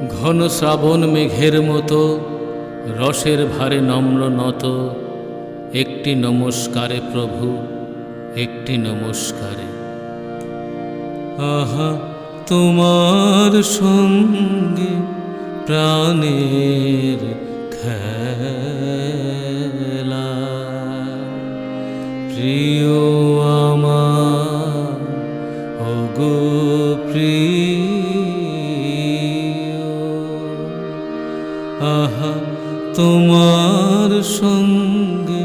ঘন শ্রাবণ মেঘের মতো রসের ভারে নম্র নত, একটি নমস্কারে প্রভু, একটি নমস্কারে। আহা তোমার সঙ্গে প্রাণের খেলা, প্রিয় আমার ওগো প্রিয়। আহা তোমার সঙ্গে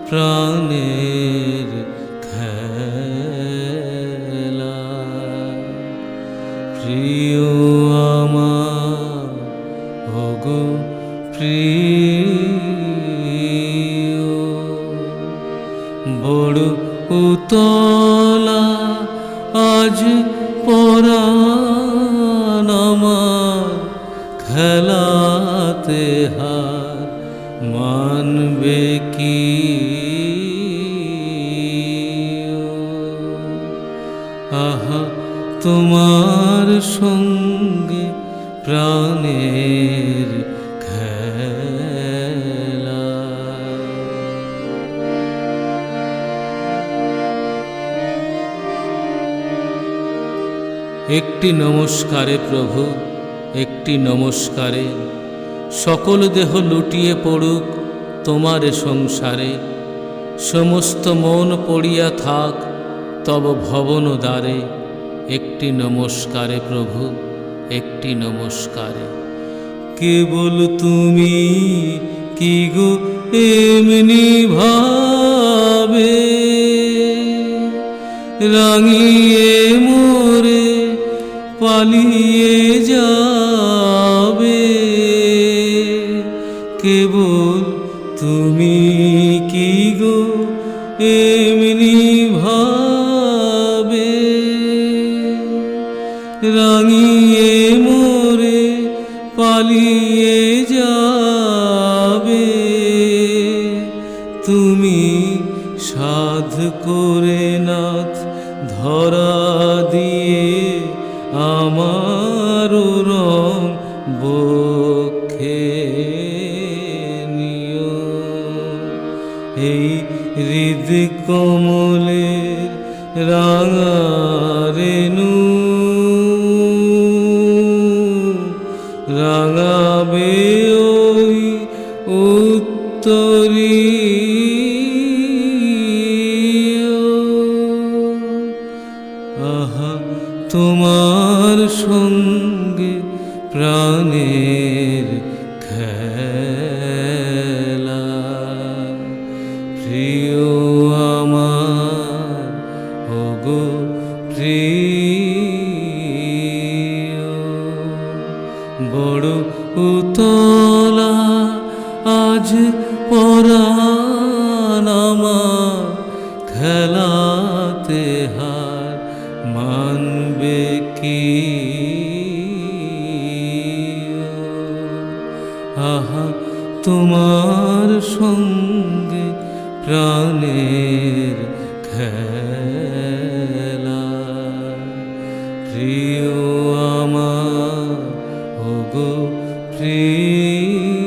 প্রাণের খেলা, প্রিয় আমার ওগো প্রিয়। বড় উতলা আজ পরাণ আমার, খেলাতে হার মানবে কি? আহা তোমার সঙ্গে প্রাণের খেলা। একটি নমস্কারে প্রভু, একটি নমস্কারে সকল দেহ লুটিয়ে পড়ুক তোমার সংসারে। সমস্ত মন পড়িয়া থাক তব ভবন দ্বারে, একটি নমস্কারে প্রভু, একটি নমস্কারে। কেবল তুমি কি গো এমনি ভাবে রাঙিয়ে মোরে পালিয়ে যাবে? কেবল তুমি কি গো এমনি ভাবে রাঙিয়ে মোরে পালিয়ে যাবে? তুমি সাধ করে নাথ ধরা দিয়ে আমার রং বক্ষে নিও। এই হৃদ কমলের রাঙা রেণু রাঙাবে ওই উত্তরীয়। আহা তোমার সঙ্গে প্রাণের খেলা, প্রিয় আমার ওগো প্রিয়। বড় উতলা আজ পরাণ আমার, খেলাতে হার মানবে কি? আহা তোমার সঙ্গে প্রাণের খেলা, প্রিয় আমার ওগো প্রিয়।